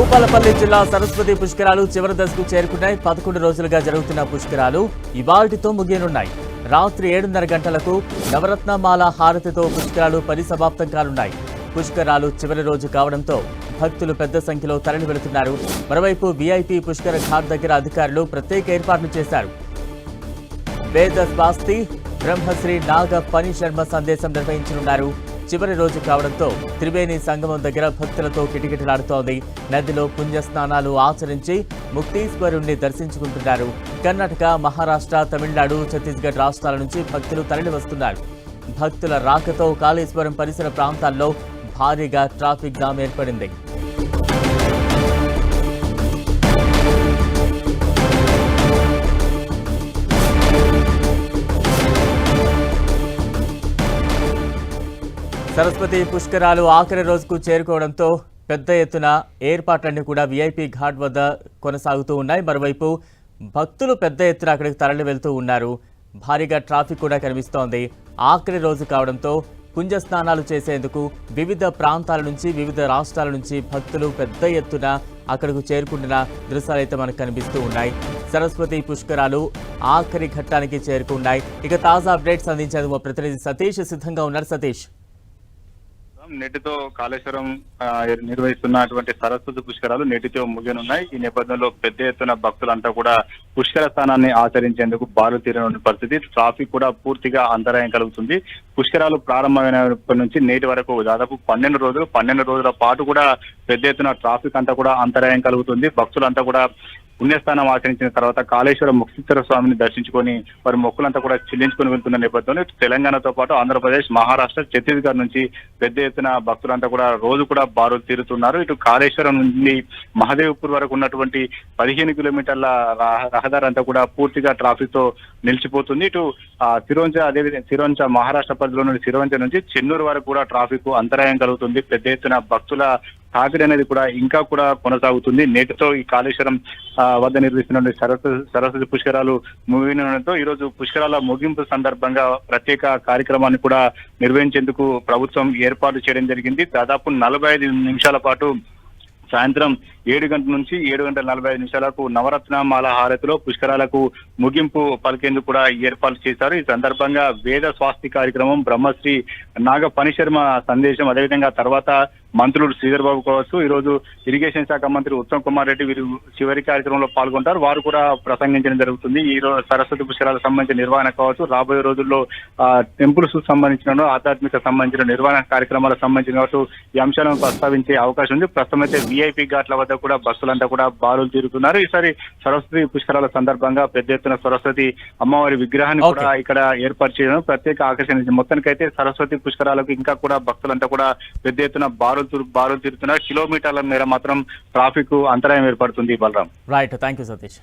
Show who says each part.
Speaker 1: భూపాలపల్లి జిల్లా సరస్వతి పుష్కరాలు చివరి దశకు చేరుకున్నాయి. 11 రోజులుగా జరుగుతున్న పుష్కరాలు ఇవాళ్టితో ముగియనున్నాయి. రాత్రి 7:30 గంటలకు నవరత్నమాల హారతితో పుష్కరాలు పరిసమాప్తం కానున్నాయి. పుష్కరాలు చివరి రోజు కావడంతో భక్తులు పెద్ద సంఖ్యలో తరలి వెళుతున్నారు. మరోవైపు వీఐపీ పుష్కర ఘాట్ దగ్గర అధికారులు ప్రత్యేక ఏర్పాట్లు చేశారు. వేద స్వాస్తి బ్రహ్మశ్రీ నాగ ఫణి శర్మ సందేశం నిర్వహించనున్నారు. చివరి రోజు కావడంతో త్రివేణి సంగమం దగ్గర భక్తులతో కిటకిటలాడుతోంది. నదిలో పుణ్యస్నానాలు ఆచరించి ముక్తీశ్వరుణ్ణి దర్శించుకుంటున్నారు. కర్ణాటక, మహారాష్ట్ర, తమిళనాడు, ఛత్తీస్గఢ్ రాష్ట్రాల నుంచి భక్తులు తరలి వస్తున్నారు. భక్తుల రాకతో కాళేశ్వరం పరిసర ప్రాంతాల్లో భారీగా ట్రాఫిక్ జామ్ ఏర్పడింది. సరస్వతి పుష్కరాలు ఆఖరి రోజుకు చేరుకోవడంతో పెద్ద ఎత్తున ఏర్పాట్లన్నీ కూడా వీఐపీ ఘాట్ వద్ద కొనసాగుతూ ఉన్నాయి. మరోవైపు భక్తులు పెద్ద ఎత్తున అక్కడికి తరలి వెళ్తూ ఉన్నారు. భారీగా ట్రాఫిక్ కూడా కనిపిస్తోంది. ఆఖరి రోజు కావడంతో పుణ్యస్నానాలు చేసేందుకు వివిధ ప్రాంతాల నుంచి, వివిధ రాష్ట్రాల నుంచి భక్తులు పెద్ద ఎత్తున అక్కడకు చేరుకుంటున్న దృశ్యాలు అయితే మనకు కనిపిస్తూ ఉన్నాయి. సరస్వతి పుష్కరాలు ఆఖరి ఘట్టానికి చేరుకున్నాయి. ఇక తాజా అప్డేట్స్ అందించేందుకు మా ప్రతినిధి సతీష్ సిద్ధంగా ఉన్నారు. సతీష్,
Speaker 2: నేటితో కాళేశ్వరం నిర్వహిస్తున్నటువంటి సరస్వతి పుష్కరాలు నేటితో ముగియనున్నాయి. ఈ నేపథ్యంలో పెద్ద ఎత్తున భక్తులంతా కూడా పుష్కర స్థానాన్ని ఆచరించేందుకు బారులు తీరనున్న పరిస్థితి. ట్రాఫిక్ కూడా పూర్తిగా అంతరాయం కలుగుతుంది. పుష్కరాలు ప్రారంభమైనప్పటి నుంచి నేటి వరకు దాదాపు 12 రోజుల పాటు కూడా పెద్ద ఎత్తున ట్రాఫిక్ అంతా కూడా అంతరాయం కలుగుతుంది. భక్తులంతా కూడా పుణ్యస్థానం ఆచరించిన తర్వాత కాళేశ్వరం ముక్తీశ్వర స్వామిని దర్శించుకొని వారి మొక్కులంతా కూడా చెల్లించుకొని వెళ్తున్న నేపథ్యంలో తెలంగాణతో పాటు ఆంధ్రప్రదేశ్, మహారాష్ట్ర, ఛత్తీస్గఢ్ నుంచి పెద్ద ఎత్తున భక్తులంతా కూడా రోజు కూడా బారులు తీరుతున్నారు. ఇటు కాళేశ్వరం నుండి మహదేవ్పూర్ వరకు ఉన్నటువంటి 15 కిలోమీటర్ల రహదారి అంతా కూడా పూర్తిగా ట్రాఫిక్ తో నిలిచిపోతుంది. ఇటు సిరోంచ, అదేవిధంగా సిరోంచ మహారాష్ట్ర పరిధిలో నుండి సిరోంచ నుంచి చెన్నూరు వరకు కూడా ట్రాఫిక్ అంతరాయం కలుగుతుంది. పెద్ద ఎత్తున భక్తుల తాకిడి అనేది కూడా ఇంకా కూడా కొనసాగుతుంది. నేటితో ఈ కాళేశ్వరం వద్ద నిర్వహిస్తున్న సరస్వతి పుష్కరాలు ముగియడంతో ఈ రోజు పుష్కరాల ముగింపు సందర్భంగా ప్రత్యేక కార్యక్రమాన్ని కూడా నిర్వహించేందుకు ప్రభుత్వం ఏర్పాటు చేయడం జరిగింది. దాదాపు 45 నిమిషాల పాటు సాయంత్రం 7 గంటల నుంచి 7:45 నవరత్నమాల హారతిలో పుష్కరాలకు ముగింపు పలికేందుకు కూడా ఏర్పాట్లు చేశారు. ఈ సందర్భంగా వేద స్వాస్తి కార్యక్రమం, బ్రహ్మశ్రీ నాగ ఫణి శర్మ సందేశం, అదేవిధంగా తర్వాత మంత్రులు శ్రీధర్ బాబు కావచ్చు, ఈ రోజు ఇరిగేషన్ శాఖ మంత్రి ఉత్తమ్ కుమార్ రెడ్డి వీరు చివరి కార్యక్రమంలో పాల్గొంటారు. వారు కూడా ప్రసంగించడం జరుగుతుంది. ఈ రోజు సరస్వతి పుష్కరాలకు సంబంధించిన నిర్వహణ కావచ్చు, రాబోయే రోజుల్లో టెంపుల్స్ సంబంధించిన ఆధ్యాత్మిక సంబంధించిన నిర్వహణ కార్యక్రమాలకు సంబంధించిన కావచ్చు ఈ అంశాలను ప్రస్తావించే అవకాశం ఉంది. ప్రస్తుతం అయితే వీఐపీ ఘాట్ల వద్ద కూడా భక్తులంతా కూడా బారులు తీరుతున్నారు. ఈసారి సరస్వతి పుష్కరాల సందర్భంగా పెద్ద ఎత్తున సరస్వతి అమ్మవారి విగ్రహాన్ని కూడా ఇక్కడ ఏర్పాటు చేయడం ప్రత్యేక ఆకర్షణ. మొత్తానికైతే సరస్వతి పుష్కరాలకు ఇంకా కూడా భక్తులంతా కూడా పెద్ద ఎత్తున బారులు తీరుతున్నారు. కిలోమీటర్ల మేర మాత్రం ట్రాఫిక్ అంతరాయం ఏర్పడుతుంది. Balaram,
Speaker 1: right, thank you Satish.